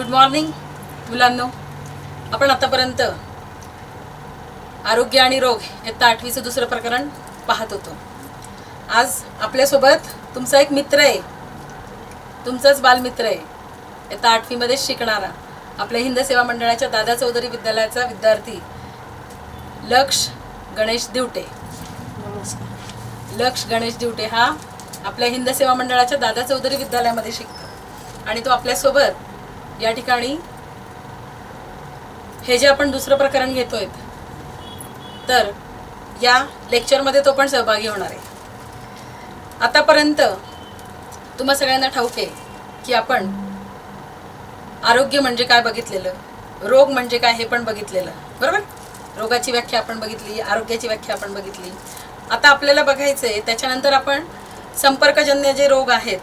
Good morning मुलांनो. आपण आतापर्यंत आरोग्य आणि रोग इयत्ता 8वीचं दुसरं प्रकरण पाहत होतो. आज आपल्यासोबत तुमचा एक मित्र आहे, तुमचाच बालमित्र आहे, इयत्ता 8वीमध्ये शिकणारा आपल्या हिंद सेवा मंडळाच्या दादा चौधरी विद्यालयाचा विद्यार्थी लक्ष गणेश दिवटे. लक्ष गणेश दिवटे हा आपल्या हिंद सेवा मंडळाच्या दादा चौधरी विद्यालयामध्ये शिकतो आणि तो आपल्यासोबत या ठिकाणी हे जे आपण दुसरं प्रकरण घेतोय तर या लेक्चरमध्ये तो पण सहभागी होणार आहे. आतापर्यंत तुम्हा सगळ्यांना ठाऊक आहे की आपण आरोग्य म्हणजे काय बघितलेलं, रोग म्हणजे काय हे पण बघितलेलं, बरोबर. रोगाची व्याख्या आपण बघितली, आरोग्याची व्याख्या आपण बघितली. आता आपल्याला बघायचं आहे त्याच्यानंतर आपण संपर्कजन्य जे रोग आहेत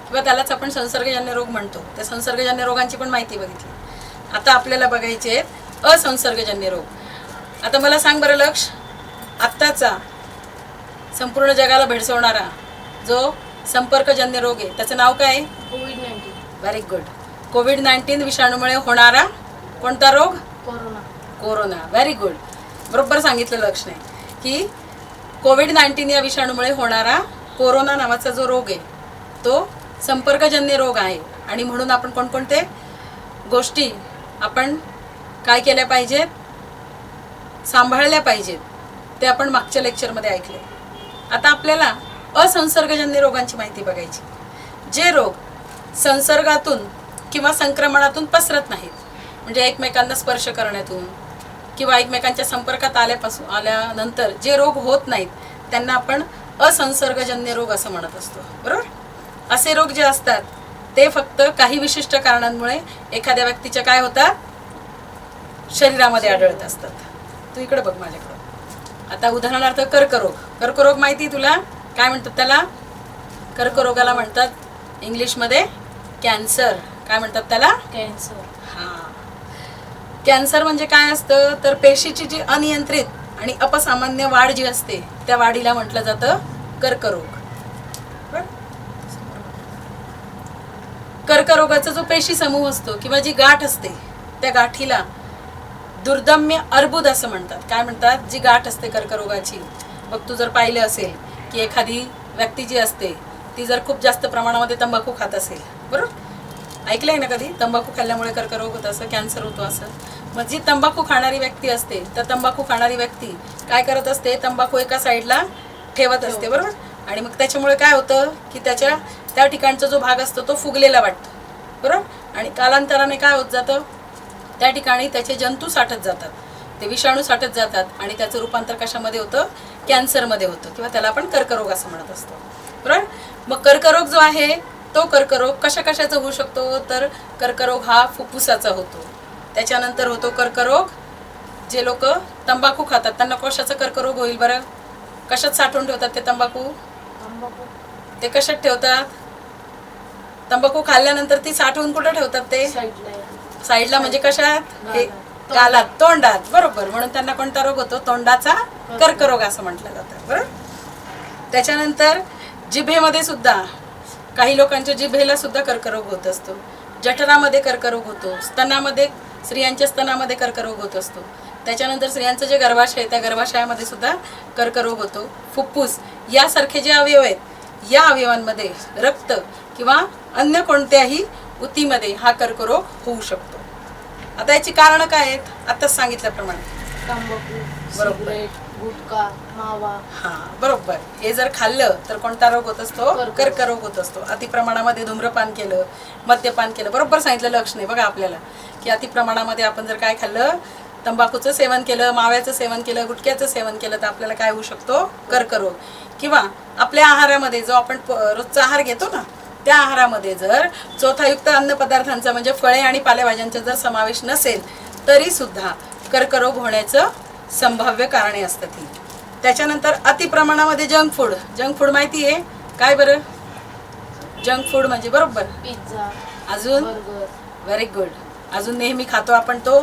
किंवा त्यालाच आपण संसर्गजन्य रोग म्हणतो, त्या संसर्गजन्य रोगांची पण माहिती बघितली. आता आपल्याला बघायचे आहेत असंसर्गजन्य रोग. आता मला सांग बरं लक्ष, आत्ताचा संपूर्ण जगाला भेडसावणारा जो संपर्कजन्य रोग आहे त्याचं नाव काय आहे? कोविड-19. Very good. कोविड-19 विषाणूमुळे होणारा कोणता रोग? कोरोना. कोरोना. Very good. बरोबर सांगितलं लक्षणे की कोविड-19 या विषाणूमुळे होणारा कोरोना नावाचा जो रोग आहे तो संपर्कजन्य रोग आहे. आणि म्हणून आपण कोणकोणते गोष्टी आपण काय केल्या पाहिजेत, सांभाळल्या पाहिजेत ते आपण मागच्या लेक्चरमध्ये ऐकले. आता आपल्याला असंसर्गजन्य रोगांची माहिती बघायची. जे रोग संसर्गातून किंवा संक्रमणातून पसरत नाहीत, म्हणजे एकमेकांना स्पर्श करण्यातून किंवा एकमेकांच्या संपर्कात आल्यानंतर जे रोग होत नाहीत त्यांना आपण असंसर्गजन्य रोग असं म्हणत असतो, बरोबर. असे रोग जे असतात ते फक्त काही विशिष्ट कारणांमुळे एखाद्या व्यक्तीच्या काय होतात, शरीरामध्ये आढळत असतात. तू इकडे बघ माझ्याकडं. आता उदाहरणार्थ कर्करोग. कर्करोग माहिती तुला? काय म्हणतात त्याला? कर्करोगाला म्हणतात इंग्लिशमध्ये कॅन्सर. काय म्हणतात त्याला? कॅन्सर. हां. कॅन्सर म्हणजे काय असतं तर पेशीची जी अनियंत्रित आणि अपसामान्य वाढ जी असते त्या वाढीला म्हटलं जातं कर्करोग. कर्करोगाचा जो पेशी समूह असतो किंवा जी गाठ असते त्या गाठीला दुर्दम्य अर्बुद असं म्हणतात. काय म्हणतात? जी गाठ असते कर्करोगाची. बघ तू जर पाहिलं असेल की एखादी व्यक्ती जी असते ती जर खूप जास्त प्रमाणामध्ये तंबाखू खात असेल, बरोबर, ऐकलंय ना कधी तंबाखू खाल्ल्यामुळे कर्करोग होतो असं, कॅन्सर होतो असं. मग जी तंबाखू खाणारी व्यक्ती असते तर तंबाखू खाणारी व्यक्ती काय करत असते, तंबाखू एका साईडला ठेवत असते, बरोबर. आणि मग त्याच्यामुळे काय होतं की त्या ठिकाणचा जो भाग असतो तो फुगलेला वाटतो, बरोबर. आणि कालांतराने काय होत जातं, त्या ठिकाणी त्याचे जंतू साठत जातात, ते विषाणू साठत जातात आणि त्याचं रूपांतर कशामध्ये होतं, कॅन्सरमध्ये होतं किंवा त्याला आपण कर्करोग असं म्हणत असतो, बरोबर. मग कर्करोग जो आहे तो कर्करोग कशाचा होऊ शकतो तर कर्करोग हा फुफ्फुसाचा होतो. त्याच्यानंतर होतो कर्करोग, जे लोक तंबाखू खातात त्यांना कशाचा कर्करोग होईल बरं? कशात साठवून ठेवतात ते तंबाखू? ते कशात ठेवतात? तंबाखू खाल्ल्यानंतर ती साठवून कुठं ठेवतात ते? साईडला. म्हणजे कशात? हे गालात, तोंडात, बरोबर. म्हणून त्यांना कोणता रोग होतो? तोंडाचा कर्करोग असं म्हटलं जातं, बरोबर. त्याच्यानंतर जिभेमध्ये सुद्धा काही लोकांच्या जिभेला सुद्धा कर्करोग होत असतो. जठरामध्ये कर्करोग होतो. स्तनामध्ये, स्त्रियांच्या स्तनामध्ये कर्करोग होत असतो. त्याच्यानंतर स्त्रियांचं जे गर्भाशय त्या गर्भाशयामध्ये सुद्धा कर्करोग होतो. फुफ्फुस यासारखे जे अवयव आहेत या अवयवांमध्ये रक्त किंवा अन्य कोणत्याही ऊतीमध्ये हा कर्करोग होऊ शकतो. आता याची कारणं काय आहेत? आताच सांगितल्याप्रमाणे तंबाखू, बरोबर, सिगरेट, गुटखा, मावा. हां, बरोबर. हे जर खाल्लं तर कोणता रोग होत असतो? कर्करोग होत असतो. अतिप्रमाणामध्ये धूम्रपान केलं, मद्यपान केलं, बरोबर सांगितलं लक्षणे बघा आपल्याला की अतिप्रमाणामध्ये आपण जर काय खाल्लं, तंबाखूचं सेवन केलं, माव्याचं सेवन केलं, गुटख्याचं सेवन केलं तर आपल्याला काय होऊ शकतो? कर्करोग. किंवा आपल्या आहारामध्ये जो आपण रोजचा आहार घेतो ना त्या आहारामध्ये जर चोथायुक्त अन्नपदार्थांचा म्हणजे फळे आणि पालेभाज्यांचा जर समावेश नसेल तरी सुद्धा कर्करोग होण्याचं संभाव्य कारणे असतात ही. त्याच्यानंतर अतिप्रमाणामध्ये जंक फूड माहिती आहे काय बरं? जंक फूड म्हणजे बरोबर पिझ्झा, अजून बर्गर. Very good. अजून नेहमी खातो आपण तो,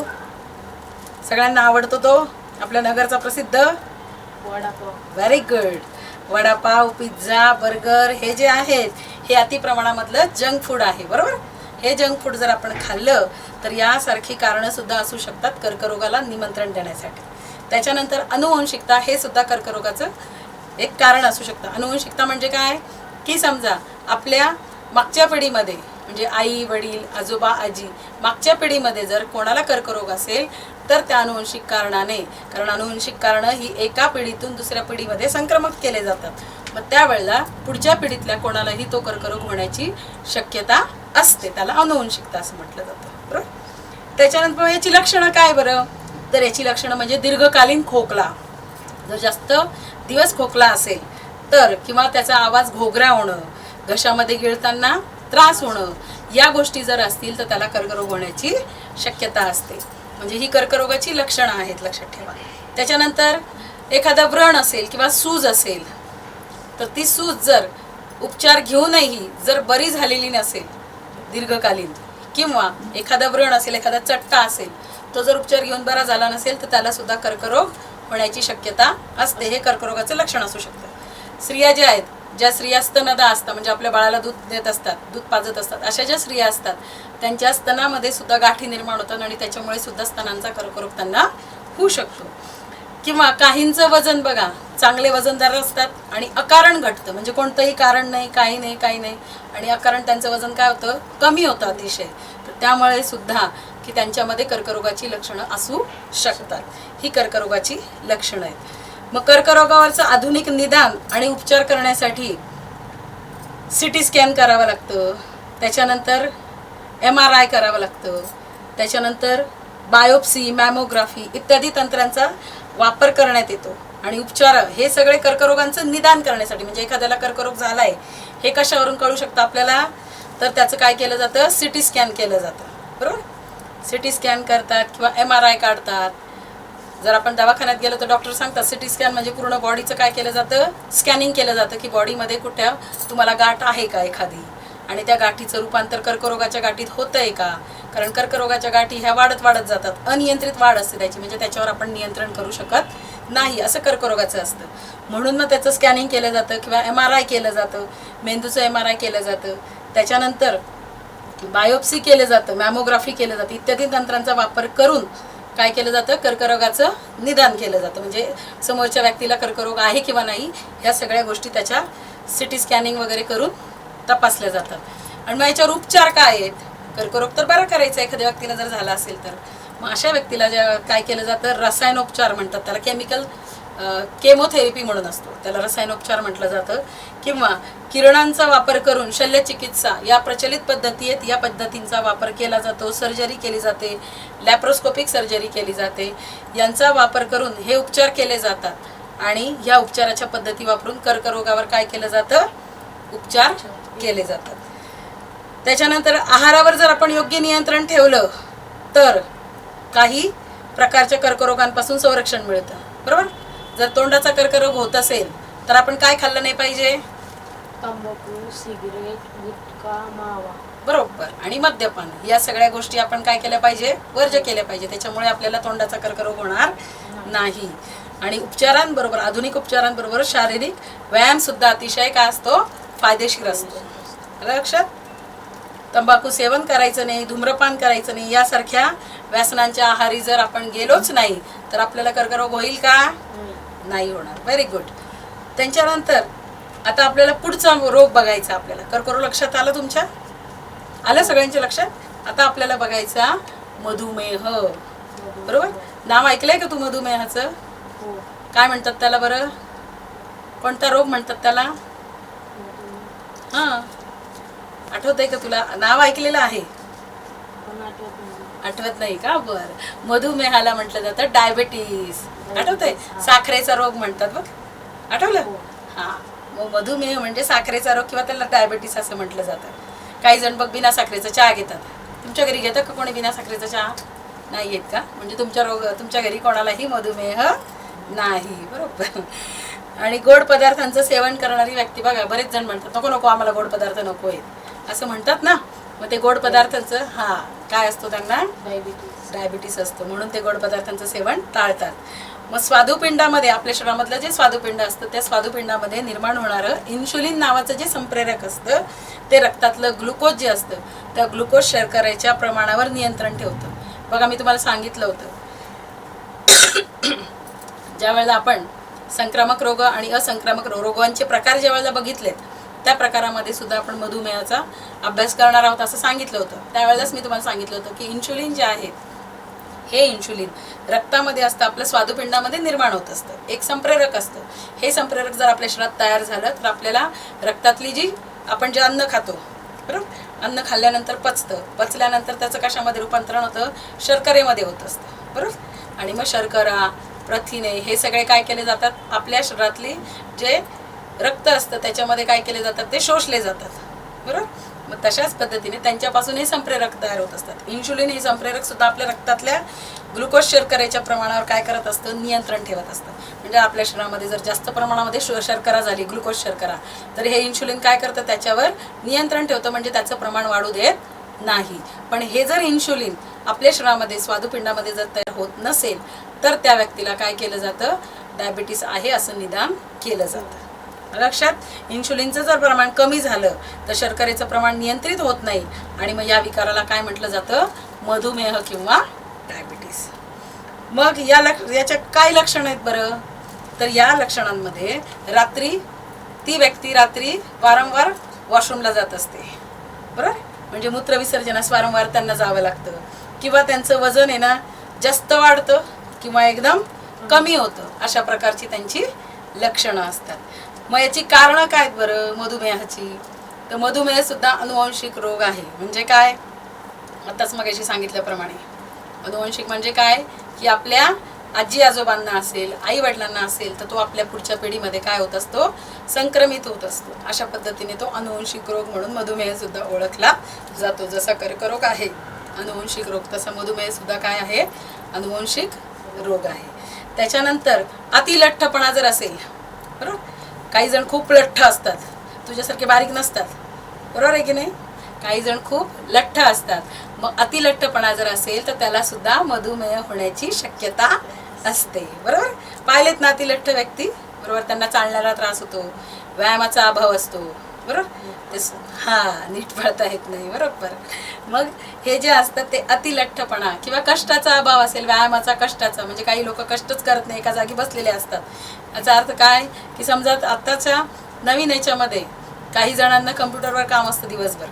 सगळ्यांना आवडतो तो आपल्या नगरचा प्रसिद्ध vada pav. Very good. Vada pav, pizza, burger हे जे आहेत हे अतिप्रमाणामधलं जंक फूड आहे, बरोबर. हे हे जंक फूड जर आपण खाल्लं तर यासारखी कारणं सुद्धा असू शकतात कर्करोगाला निमंत्रण देण्यासाठी. त्याच्यानंतर अनुवंशिकता हे सुद्धा कर्करोगाचं एक कारण असू शकतं. अनुवंशिकता म्हणजे काय की समजा आपल्या मागच्या पिढीमध्ये म्हणजे आई वडील आजोबा आजी मागच्या पिढीमध्ये जर कोणाला कर्करोग असेल तर त्या अनुवंशिक कारणाने, कारण अनुवंशिक कारणं ही एका पिढीतून दुसऱ्या पिढीमध्ये संक्रमक केले जातात, मग त्यावेळेला पुढच्या पिढीतल्या कोणालाही तो कर्करोग होण्याची शक्यता असते. त्याला अनुवंशिकता असं म्हटलं जातं. बरोबर. त्याच्यानंतर याची लक्षणं काय बरं, तर याची लक्षणं म्हणजे दीर्घकालीन खोकला. जर जास्त दिवस खोकला असेल तर, किंवा त्याचा आवाज घोगरा होणं, घशामध्ये गिळताना त्रास होणं, या गोष्टी जर असतील तर त्याला कर्करोग होण्याची शक्यता असते. म्हणजे ही कर्करोगाची लक्षणं आहेत, लक्षात ठेवा. त्याच्यानंतर एखादा व्रण असेल किंवा सूज असेल तर ती सूज जर उपचार घेऊनही जर बरी झालेली नसेल दीर्घकालीन, किंवा एखादा व्रण असेल, एखादा चट्टा असेल, तो जर उपचार घेऊन बरा झाला नसेल तर त्याला सुद्धा कर्करोग होण्याची शक्यता असते. हे कर्करोगाचं लक्षण असू शकतं. स्त्रिया ज्या आहेत, ज्या स्त्रिया स्तनदा असतात म्हणजे आपल्या बाळाला दूध देत असतात, दूध पाजत असतात, अशा ज्या स्त्रिया असतात त्यांच्या स्तनामध्ये सुद्धा गाठी निर्माण होतात आणि त्याच्यामुळे सुद्धा स्तनांचा कर्करोग त्यांना होऊ शकतो. किंवा काहींचं वजन बघा, चांगले वजनदार असतात आणि अकारण घटतं, म्हणजे कोणतंही कारण नाही, काही नाही आणि अकारण त्यांचं वजन काय होतं, कमी होतं अतिशय. तर त्यामुळे सुद्धा की त्यांच्यामध्ये कर्करोगाची लक्षणं असू शकतात. ही कर्करोगाची लक्षणं आहेत. मग कर्करोगावरचं आधुनिक निदान आणि उपचार करण्यासाठी CT स्कॅन करावं लागतं, त्याच्यानंतर MRI करावं लागतं, त्याच्यानंतर बायोप्सी, मॅमोग्राफी इत्यादी तंत्रांचा वापर करण्यात येतो. आणि उपचार हे सगळे कर्करोगांचं निदान करण्यासाठी, म्हणजे एखाद्याला कर्करोग झालाय हे कशावरून कळू शकतं आपल्याला, तर त्याचं काय केलं जातं, CT स्कॅन केलं जातं. बरोबर. CT स्कॅन करतात किंवा MRI काढतात. जर आपण दवाखान्यात गेलो तर डॉक्टर सांगतात CT स्कॅन म्हणजे पूर्ण बॉडीचं काय केलं जातं, स्कॅनिंग केलं जातं की बॉडीमध्ये कुठे तुम्हाला गाठ आहे का एखादी, आणि त्या गाठीचं रूपांतर कर्करोगाच्या गाठीत होतं आहे का. कारण कर्करोगाच्या गाठी ह्या वाढत जातात, अनियंत्रित वाढ असते त्याची, म्हणजे त्याच्यावर आपण नियंत्रण करू शकत नाही, असं कर्करोगाचं असतं. म्हणून मग त्याचं स्कॅनिंग केलं जातं किंवा MRI केलं जातं, मेंदूचं MRI केलं जातं, त्याच्यानंतर बायोप्सी केलं जातं, मॅमोग्राफी केलं जातं, इत्यादी तंत्रांचा वापर करून काय केलं जातं, कर्करोगाचं निदान केलं जातं. म्हणजे समोरच्या व्यक्तीला कर्करोग आहे किंवा नाही ह्या सगळ्या गोष्टी त्याच्या CT स्कॅनिंग वगैरे करून तपासल्या जातात. आणि मग याच्यावर उपचार काय आहेत, कर्करोग तर बरा करायचा एखाद्या व्यक्तीला जर झाला असेल तर, मग अशा व्यक्तीला काय केलं जातं, रसायनोपचार म्हणतात त्याला, केमिकल केमोथेरपी म्हणून असतो त्याला, रसायनोपचार म्हटलं जातं. किंवा किरणांचा वापर करून शल्यचिकित्सा या प्रचलित पद्धती आहेत, या पद्धतींचा वापर केला जातो. सर्जरी केली जाते, लॅप्रोस्कोपिक सर्जरी केली जाते. यांचा वापर करून हे उपचार केले जातात आणि ह्या उपचाराच्या पद्धती वापरून कर्करोगावर काय केलं जातं, उपचार केले जातात. त्याच्यानंतर आहारावर जर आपण योग्य नियंत्रण ठेवलं तर काही प्रकारच्या कर्करोगांपासून संरक्षण मिळतं. बरोबर. जर तोंडाचा कर्करोग होत असेल तर आपण काय खाल्लं नाही पाहिजे, तंबाखू, सिगरेट, गुटखा, मावा. बरोबर. आणि मद्यपान या सगळ्या गोष्टी आपण काय केल्या पाहिजे, वर्ज्य केल्या पाहिजे. त्याच्यामुळे आपल्याला तोंडाचा कर्करोग होणार नाही. आणि उपचारांबरोबर, आधुनिक उपचारांबरोबर शारीरिक व्यायाम सुद्धा अतिशय काय असतो, फायदेशीर असतो. लक्षात. तंबाखू सेवन करायचं नाही, धूम्रपान करायचं नाही, यासारख्या व्यसनांच्या आहारी जर आपण गेलोच नाही तर आपल्याला कर्करोग होईल का, नाही होणार. Very good. त्यांच्यानंतर आता आपल्याला पुढचा रोग बघायचा. आपल्याला कर्करोग लक्षात आलं, तुमच्या आलं सगळ्यांच्या लक्षात. आता आपल्याला बघायचा मधुमेह. बरोबर. नाव ऐकलंय का तू मधुमेहाचं, काय म्हणतात त्याला बरं, कोणता रोग म्हणतात त्याला, हां आठवतंय का तुला, नाव ऐकलेलं आहे, आठवत नाही का, बरं. मधुमेहाला म्हटलं जातं डायबेटीस, आठवतंय, साखरेचा रोग म्हणतात बघ, आठवलं. हां, मग मधुमेह म्हणजे साखरेचा रोग किंवा त्याला डायबेटीस असं म्हटलं जातं. काही जण बघ बिना साखरेचा चहा घेतात. तुमच्या घरी घेतं का कोणी बिना साखरेचा चहा, नाही घेत का, म्हणजे तुमच्या घरी कोणालाही मधुमेह नाही. बरोबर. आणि गोड पदार्थांचं सेवन करणारी व्यक्ती बघा, बरेच जण म्हणतात नको नको आम्हाला गोड पदार्थ नको आहेत असं म्हणतात ना. मग ते गोड पदार्थांचं काय असतो, त्यांना डायबिटीस असतो, म्हणून ते गोड पदार्थांचं सेवन टाळतात. मग स्वादुपिंडामध्ये, आपल्या शरीरामधलं जे स्वादुपिंड असतं त्या स्वादुपिंडामध्ये निर्माण होणारं इन्शुलिन नावाचं जे संप्रेरक असतं, ते रक्तातलं ग्लुकोज जे असतं त्या ग्लुकोज शर्करेच्या प्रमाणावर नियंत्रण ठेवतं. बघा मी तुम्हाला सांगितलं होतं ज्या वेळेला आपण संक्रामक रोग आणि असंक्रामक रोगांचे प्रकार ज्या वेळेला बघितलेत त्या प्रकारामध्ये सुद्धा आपण मधुमेहाचा अभ्यास करणार आहोत असं सांगितलं होतं. त्यावेळेलाच मी तुम्हाला सांगितलं होतं की इन्शुलिन जे आहे हे इन्शुलिन रक्तामध्ये असतं, आपल्या स्वादुपिंडामध्ये निर्माण होत असतं, एक संप्रेरक असतं. हे संप्रेरक जर आपल्या शरीरात तयार झालं तर आपल्याला रक्तातली जी आपण जे अन्न खातो बरोबर, अन्न खाल्ल्यानंतर पचल्यानंतर त्याचं कशामध्ये रूपांतरण होतं, शर्करेमध्ये होत असतं बरोबर. आणि मग शर्करा प्रथिने हे सगळे काय केले जातात, आपल्या शरीरातली जे रक्त असतं त्याच्यामध्ये काय केले जातात, ते शोषले जातात बरोबर. मग तशाच पद्धतीने त्यांच्यापासून हे संप्रेरक तयार होत असतात. इन्शुलिन हे संप्रेरक सुद्धा आपल्या रक्तातल्या ग्लुकोज शर्करेच्या प्रमाणावर काय करत असतं, नियंत्रण ठेवत असतं. म्हणजे आपल्या शरीरामध्ये जर जास्त प्रमाणामध्ये शर्करा झाली, ग्लुकोज शर्करा, तर हे इन्शुलिन काय करतं, त्याच्यावर नियंत्रण ठेवतं, म्हणजे त्याचं प्रमाण वाढू देत नाही. पण हे जर इन्शुलिन आपल्या शरीरामध्ये स्वादुपिंडामध्ये जर तयार होत नसेल तर त्या व्यक्तीला काय केलं जातं, डायबिटीस आहे असं निदान केलं जातं. लक्षात, इन्शुलिनचं जर प्रमाण कमी झालं तर शर्करेचं प्रमाण नियंत्रित होत नाही आणि मग या विकाराला काय म्हटलं जातं, मधुमेह किंवा डायबिटीस. मग याच्या काय लक्षणं आहेत बरं, तर या लक्षणांमध्ये ती व्यक्ती रात्री वारंवार वॉशरूमला जात असते बरोबर, म्हणजे मूत्रविसर्जनास वारंवार त्यांना जावं लागतं, किंवा त्यांचं वजन आहे ना जास्त वाढतं किंवा एकदम कमी होतं, अशा प्रकारची त्यांची लक्षणं असतात. मग याची कारणं काय आहेत बरं मधुमेहाची, तर मधुमेह सुद्धा अनुवांशिक रोग आहे. म्हणजे काय, आताच मगाशी सांगितल्याप्रमाणे अनुवांशिक म्हणजे काय, की आपल्या आजी आजोबांना असेल, आई वडिलांना असेल तर तो आपल्या पुढच्या पिढीमध्ये काय होत असतो, संक्रमित होत असतो. अशा पद्धतीने तो अनुवांशिक रोग म्हणून मधुमेह सुद्धा ओळखला जातो. जसा कर्करोग आहे अनुवांशिक रोग, तसा मधुमेह सुद्धा काय आहे, अनुवांशिक रोग आहे. त्याच्यानंतर अतिलठ्ठपणा जर असेल बरोबर, काही जण खूप लठ्ठ असतात, तुझ्यासारखे बारीक नसतात बरोबर आहे की नाही, काही जण खूप लठ्ठ असतात. मग अतिलठ्ठपणा जर असेल तर त्याला सुद्धा मधुमेह होण्याची शक्यता असते बरोबर. पाहिलेत ना अतिलठ्ठ व्यक्ती बरोबर, त्यांना चालण्याला त्रास होतो, व्यायामाचा अभाव असतो बरोबर, ते नीट पळता येत नाही बरोबर. मग हे जे असतात ते अतिलठ्ठपणा किंवा कष्टाचा अभाव असेल, व्यायामाचा कष्टाचा, म्हणजे काही लोक कष्टच करत नाही, एका जागी बसलेले असतात. याचा अर्थ काय, की समजा आत्ताच्या नवीन याच्यामध्ये काही जणांना कम्प्युटरवर काम असतं दिवसभर,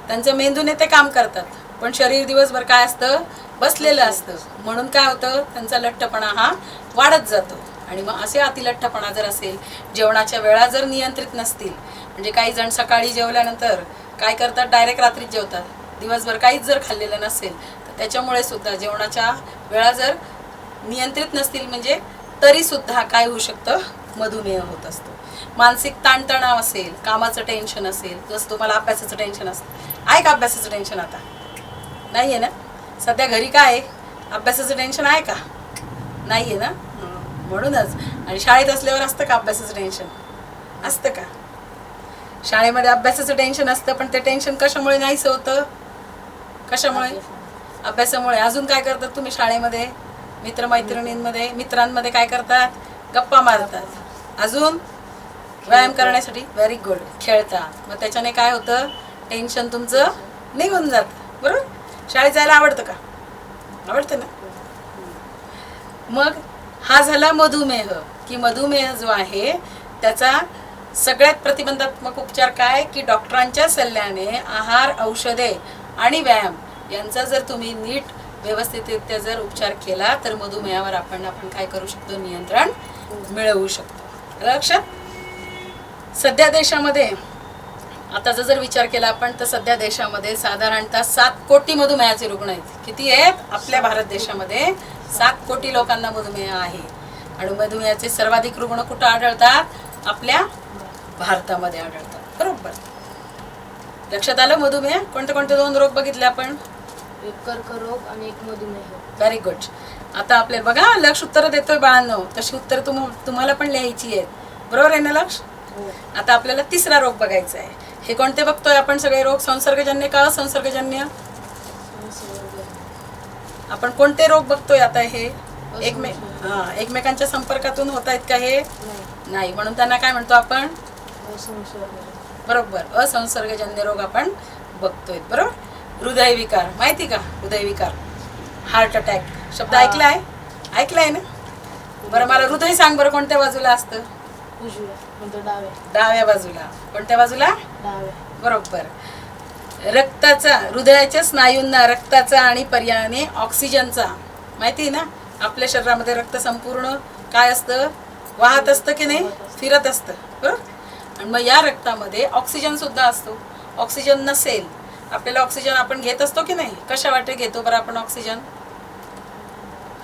त्यांचं मेंदूने ते काम करतात, पण शरीर दिवसभर काय असतं, बसलेलं असतं, म्हणून काय होतं, त्यांचा लठ्ठपणा हा वाढत जातो. आणि मग असे अतिलठ्ठपणा जर असेल, जेवणाच्या वेळा जर नियंत्रित नसतील, म्हणजे काही जण सकाळी जेवल्यानंतर काय करतात, डायरेक्ट रात्रीच जेवतात, दिवसभर काहीच जर खाल्लेलं नसेल तर त्याच्यामुळे सुद्धा जेवणाच्या वेळा जर नियंत्रित नसतील, म्हणजे तरी सुद्धा काय होऊ शकतं, मधुमेह होत असतो. मानसिक ताणतणाव असेल, कामाचं टेन्शन असेल, जसं तुम्हाला अभ्यासाचं टेन्शन असतं, आहे का अभ्यासाचं टेन्शन, आता नाही आहे ना, सध्या घरी काय आहे, अभ्यासाचं टेन्शन आहे का, नाही आहे ना, म्हणूनच. आणि शाळेत असल्यावर असतं का अभ्यासाचं टेन्शन, असतं का, शाळेमध्ये अभ्यासाचं टेन्शन असतं, पण ते टेन्शन कशामुळे नाहीसं होतं, कशामुळे, अभ्यासामुळे. अजून काय करतात तुम्ही शाळेमध्ये, मित्रांमध्ये काय करतात, गप्पा मारतात, अजून व्यायाम करण्यासाठी व्हेरी गुड खेळतात, मग त्याच्याने काय होतं, टेन्शन तुमचं निघून जातं बरोबर. शाळेत जायला आवडतं का, आवडतं ना. मग हा झाला मधुमेह, की मधुमेह जो आहे त्याचा सगळ्यात प्रतिबंधात्मक उपचार काय, की डॉक्टरांच्या सल्ल्याने आहार, औषधे आणि व्यायाम यांचा जर तुम्ही नीट व्यवस्थितरित्या जर उपचार केला तर मधुमेहावर आपण काय करू शकतो, नियंत्रण मिळवू शकतो. लक्षात, सध्या देशामध्ये आताचा जर विचार केला आपण तर सध्या देशामध्ये साधारणतः 7 कोटी मधुमेहाचे रुग्ण आहेत. किती आहेत, आपल्या भारत देशामध्ये 7 कोटी लोकांना मधुमेह आहे. आणि मधुमेहाचे सर्वाधिक रुग्ण कुठं आढळतात, आपल्या भारतामध्ये आढळतात बरोबर. लक्षात आलं, मधुमेह कोणते कोणते 2 रोग बघितले आपण, एक कर्करोग आणि एक मधुमेह. Very good. आता आपल्याला बघा लक्ष उत्तरं देतोय बाळांनो, तशी उत्तरं तुम्हाला पण लिहायची आहेत बरोबर आहे ना लक्ष. आता आपल्याला 3रा रोग बघायचा आहे. हे कोणते बघतोय आपण सगळे रोग, संसर्गजन्य का असंसर्गजन्य, आपण कोणते रोग बघतोय आता, हे एकमेकांच्या संपर्कातून होत आहेत का, हे नाही, म्हणून त्यांना काय म्हणतो आपण, बरोबर, असंसर्गजन्य रोग आपण बघतोय बरोबर. हृदयविकार माहिती का? हृदयविकार, हार्ट अटॅक शब्द ऐकलाय? ऐकलाय ना? बरं मला हृदय सांग बरं, कोणत्या बाजूला असतं? उजव्या म्हणजे डाव्या. डाव्या बाजूला. कोणत्या बाजूला? डाव्या. बरोबर. रक्ताचा, हृदयाच्या स्नायूंना रक्ताचा आणि पर्यायाने ऑक्सिजनचा, माहिती आहे ना? आपल्या शरीरामध्ये रक्त संपूर्ण काय असतं? वाहत असतं की नाही? फिरत असतं, बरोबर. आणि मग या रक्तामध्ये ऑक्सिजन सुद्धा असतो. ऑक्सिजन नसेल, आपल्याला ऑक्सिजन आपण घेत असतो की नाही? कशा वाटे घेतो बरं आपण ऑक्सिजन?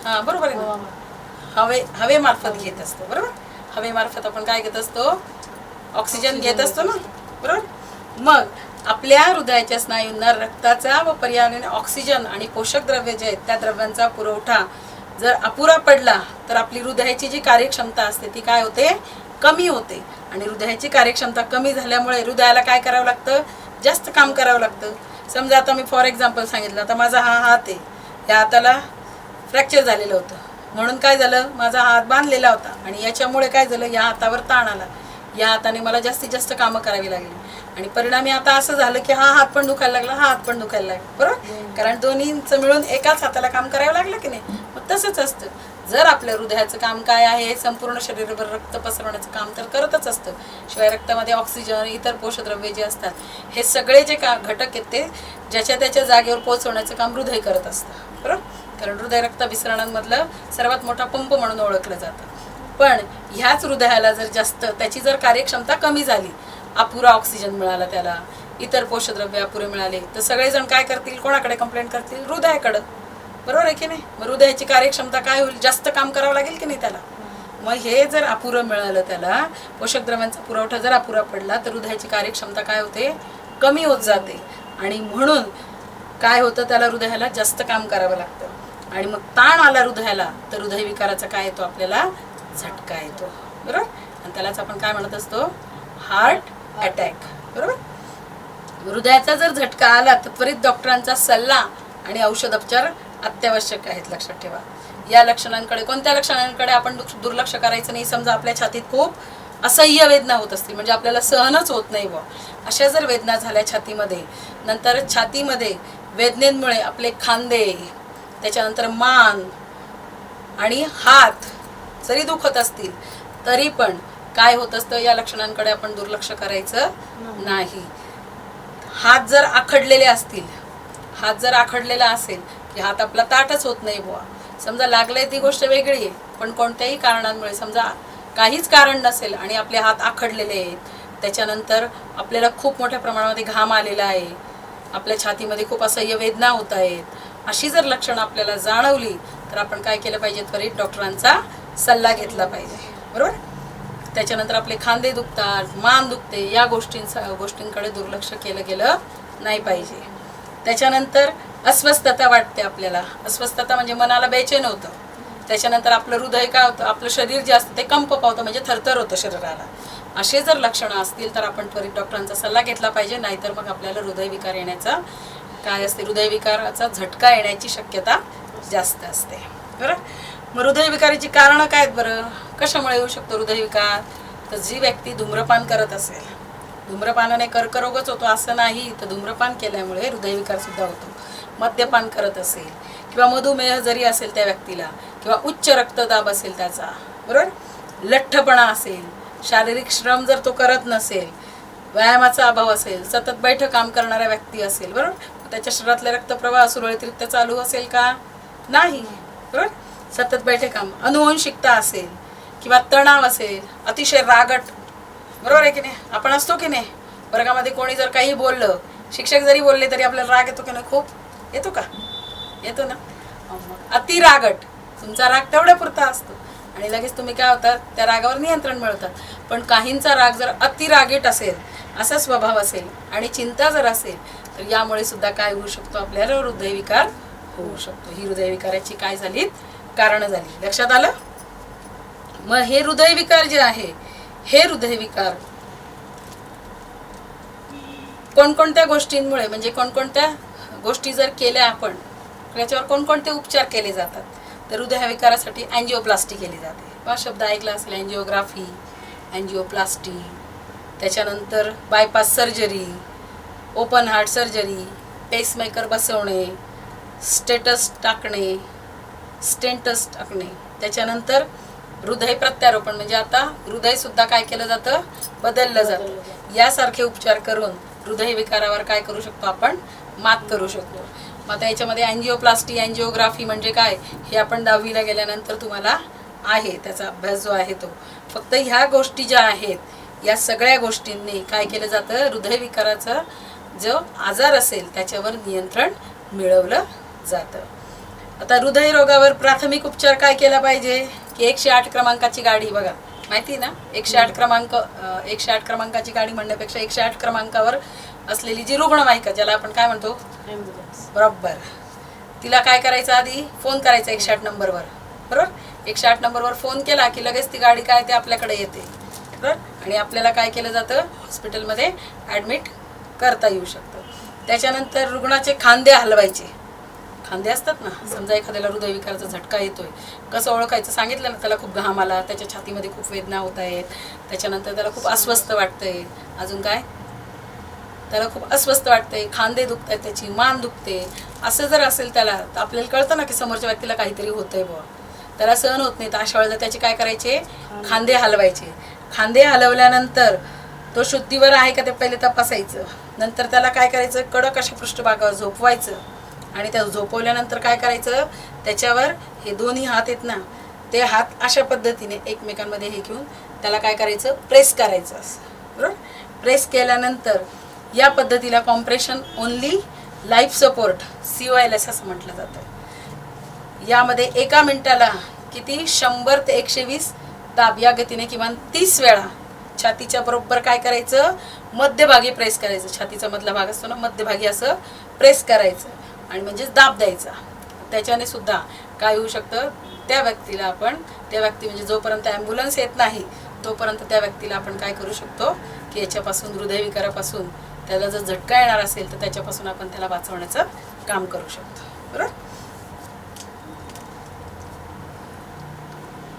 हा बरोबर आहे ना? हवेमार्फत घेत असतो, बरोबर. हवेमार्फत आपण काय घेत असतो? ऑक्सिजन घेत असतो ना, बरोबर. मग आपल्या हृदयाच्या स्नायूंना रक्ताचा व पर्यायाने ऑक्सिजन आणि पोषक द्रव्य जे आहेत त्या द्रव्यांचा पुरवठा जर अपुरा पडला तर आपली हृदयाची जी कार्यक्षमता असते ती काय होते? कमी होते. आणि हृदयाची कार्यक्षमता कमी झाल्यामुळे हृदयाला काय करावं लागतं? जास्त काम करावं लागतं. समजा आता मी फॉर एक्झाम्पल सांगितलं, आता माझा हा हात आहे, या हाताला फ्रॅक्चर झालेलं होतं, म्हणून काय झालं? माझा हात बांधलेला होता आणि याच्यामुळे काय झालं? या हातावर ताण आला, या हाताने मला जास्तीत जास्त कामं करावी लागली आणि परिणामी आता असं झालं की हा हात पण दुखायला लागला, हा हात पण दुखायला लागला, बरोबर. कारण दोन्हींचं मिळून एकाच हाताला काम करावं लागलं की नाही? मग तसंच असतं. जर आपल्या हृदयाचं काम काय आहे? संपूर्ण शरीरावर रक्त पसरवण्याचं काम तर करतच असतं. शिवाय रक्तामध्ये ऑक्सिजन, इतर पोषकद्रव्ये जे असतात, हे सगळे जे घटक आहेत ते ज्याच्या त्याच्या जागेवर पोहोचवण्याचं काम हृदय करत असतं, बरोबर. कारण हृदय रक्ताभिसरणांमधलं सर्वात मोठा पंप म्हणून ओळखलं जातं. पण ह्याच हृदयाला जर जास्त त्याची जर कार्यक्षमता कमी झाली, अपुरा ऑक्सिजन मिळाला त्याला, इतर पोषकद्रव्ये अपुरे मिळाले, तर सगळेजण काय करतील? कोणाकडे कंप्लेंट करतील? हृदयाकडं, बरोबर आहे की नाही? मग हृदयाची कार्यक्षमता काय होईल? जास्त काम करावं लागेल की नाही त्याला? मग हे जर अपुरं मिळालं त्याला, पोषक द्रव्यांचा पुरवठा जर अपुरा पडला तर हृदयाची कार्यक्षमता काय होते? कमी होत जाते. आणि म्हणून काय होतं? त्याला हृदयाला जास्त काम करावं लागतं. आणि मग ताण आला हृदयाला तर हृदयविकाराचा काय येतो? आपल्याला झटका येतो, बरोबर. आणि त्यालाच आपण काय म्हणत असतो? हार्ट अटॅक, बरोबर. हृदयाचा जर झटका आला तर त्वरित डॉक्टरांचा सल्ला आणि औषधोपचार अत्यावश्यक आहेत, लक्षात ठेवा. या लक्षणांकडे, कोणत्या लक्षणांकडे आपण दुर्लक्ष करायचं नाही? समजा आपल्या छातीत खूप असह्य वेदना होत असतील, म्हणजे आपल्याला सहनच होत नाही बुवा, अशा जर वेदना झाल्या छातीमध्ये, नंतर छातीमध्ये वेदनेमुळे आपले खांदे, त्याच्यानंतर मान आणि हात जरी दुखत असतील तरी पण काय होत असतं? या लक्षणांकडे आपण दुर्लक्ष करायचं नाही. हात जर आखडलेले असतील, हात जर आखडलेला असेल की हात आपला ताटच होत नाही बुवा, समजा लागलंय ती गोष्ट वेगळी आहे, पण कोणत्याही कारणांमुळे, समजा काहीच कारण नसेल आणि आपले हात आखडलेले आहेत, त्याच्यानंतर आपल्याला खूप मोठ्या प्रमाणामध्ये घाम आलेला आहे, आपल्या छातीमध्ये खूप असह्य वेदना होत आहेत, अशी जर लक्षणं आपल्याला जाणवली तर आपण काय केलं पाहिजे? त्वरित डॉक्टरांचा सल्ला पाहिजे, बरोबर. त्याच्यानंतर आपले खांदे दुखतात, मान दुखते, या गोष्टींकडे दुर्लक्ष केलं गेलं नाही पाहिजे. त्याच्यानंतर अस्वस्थता वाटते आपल्याला. अस्वस्थता म्हणजे मनाला बेचैन होतं. त्याच्यानंतर आपलं हृदय काय होतं? आपलं शरीर जे असतं ते कंप पावतं, म्हणजे थरथर होतं शरीराला. असे जर लक्षणं असतील तर आपण त्वरित डॉक्टरांचा सल्ला घेतला पाहिजे, नाहीतर मग आपल्याला हृदयविकार येण्याचा काय असते? हृदयविकाराचा झटका येण्याची शक्यता जास्त असते, बरं. मग हृदयविकाराची कारणं काय आहेत बरं? कशामुळे येऊ शकतो हृदयविकार? तर जी व्यक्ती धूम्रपान करत असेल, धूम्रपानाने कर्करोगच होतो असं नाही, तर धूम्रपान केल्यामुळे हृदयविकार सुद्धा होतो. मद्यपान करत असेल किंवा मधुमेह जरी असेल त्या व्यक्तीला, किंवा उच्च रक्तदाब असेल त्याचा, बरोबर, लठ्ठपणा असेल, शारीरिक श्रम जर तो करत नसेल, व्यायामाचा अभाव असेल, सतत बैठक काम करणारा व्यक्ती असेल, बरोबर, त्याच्या शरीरातले रक्तप्रवाह सुरळीतरित्या चालू असेल का? नाही, बरोबर. सतत बैठे काम, अनुवंशिकता असेल किंवा तणाव असेल, अतिशय रागट, बरोबर आहे की नाही? आपण असतो की नाही? वर्गामध्ये कोणी जर काही बोललं, शिक्षक जरी बोलले तरी आपल्याला राग येतो की नाही? खूप येतो का? येतो ना. अति रागट, तुमचा राग तेवढ्या पुरता असतो आणि लगेच तुम्ही काय होतात? त्या रागावर नियंत्रण मिळवतात. पण काहींचा राग जर अति रागीट असेल, असा स्वभाव असेल आणि चिंता जर असेल तर यामुळे सुद्धा काय होऊ शकतो? आपल्याला हृदयविकार होऊ शकतो. ही हृदयविकाराची काय झाली? कारणं झाली. लक्षात आलं? मग हे हृदयविकार जे आहे, हे हृदयविकार कोणकोणत्या गोष्टींमुळे, म्हणजे कोणकोणत्या गोष्टी जर केल्या आपण, त्याच्यावर कोणकोणते उपचार केले जातात? तर हृदयविकारासाठी अँजिओप्लास्टी केली जाते. हा शब्द ऐकला असेल, अँजिओग्राफी, अँजिओप्लास्टी. त्याच्यानंतर bypass surgery, open heart surgery, pacemaker बसवणे, स्टेंटस टाकणे, त्याच्यानंतर हृदय प्रत्यारोपण म्हणजे आता हृदय सुद्धा काय केलं जातं, बदललं जातं. यासारखे उपचार करून हृदय विकारावर काय करू शकतो आपण, मात करू शकतो. मग आता याच्यामध्ये अँजिओप्लास्टी, अँजिओग्राफी म्हणजे काय हे आपण 10वीला गेल्यानंतर तुम्हाला आहे, त्याचा अभ्यास जो आहे तो. फक्त ह्या गोष्टी ज्या आहेत या सगळ्या गोष्टींनी काय केलं जातं, हृदयविकाराचा जो आजार असेल त्याच्यावर नियंत्रण मिळवलं जातं. आता हृदयरोगावर प्राथमिक उपचार काय केला पाहिजे की 108 क्रमांकाची गाडी बघा, माहिती ना, 108 क्रमांकाची गाडी म्हणण्यापेक्षा 108 क्रमांकावर असलेली जी रुग्णवाहिका ज्याला आपण काय म्हणतो, ॲम्ब्युलन्स. बरोबर, तिला काय करायचं, आधी फोन करायचा 108 नंबरवर. बरोबर, 108 नंबरवर फोन केला की लगेच ती गाडी काय ते आपल्याकडे येते. बरोबर, आणि आपल्याला काय केलं जातं, हॉस्पिटलमध्ये ॲडमिट करता येऊ शकतं. त्याच्यानंतर रुग्णाचे खांदे हलवायचे. खांदे असतात ना, समजा एखाद्याला हृदयविकाराचा झटका येतोय, कसं ओळखायचं सांगितलं ना, त्याला खूप घाम आला, त्याच्या छातीमध्ये खूप वेदना होत आहेत, त्याच्यानंतर त्याला खूप अस्वस्थ वाटतंय, अजून काय, त्याला खूप अस्वस्थ वाटतंय, खांदे दुखत आहेत, त्याची मान दुखते, असं जर असेल त्याला, तर आपल्याला कळतं ना की समोरच्या व्यक्तीला काहीतरी होतंय बुवा, त्याला सहन होत नाही. तर अशा वेळेला त्याचे काय करायचे, खांदे हलवायचे. खांदे हलवल्यानंतर तो शुद्धीवर आहे का ते पहिले तपासायचं. नंतर त्याला काय करायचं, कडक अशा पृष्ठभागावर झोपवायचं आणि त्या झोपवल्यानंतर काय करायचं, त्याच्यावर हे दोन्ही हात आहेत ना, ते हात अशा पद्धतीने एकमेकांमध्ये हे घेऊन त्याला काय करायचं, प्रेस करायचं असं. बरोबर, प्रेस केल्यानंतर या पद्धतीला compression only life support COLS असं म्हटलं जातं. यामध्ये एका मिनिटाला किती 100 ते 120 दाब या गतीने किमान 30 वेळा छातीच्या बरोबर काय करायचं, मध्यभागी प्रेस करायचं. छातीचा मधला भाग असतो ना, मध्यभागी असं प्रेस करायचं आणि म्हणजेच दाब द्यायचा. त्याच्याने सुद्धा काय होऊ शकतं, त्या व्यक्तीला त्या व्यक्ती म्हणजे जोपर्यंत ॲम्ब्युलन्स येत नाही तोपर्यंत त्या व्यक्तीला आपण काय करू शकतो की याच्यापासून, हृदयविकारापासून त्याला जर झटका येणार असेल तर त्याच्यापासून आपण त्याला वाचवण्याचं काम करू शकतो. बरोबर,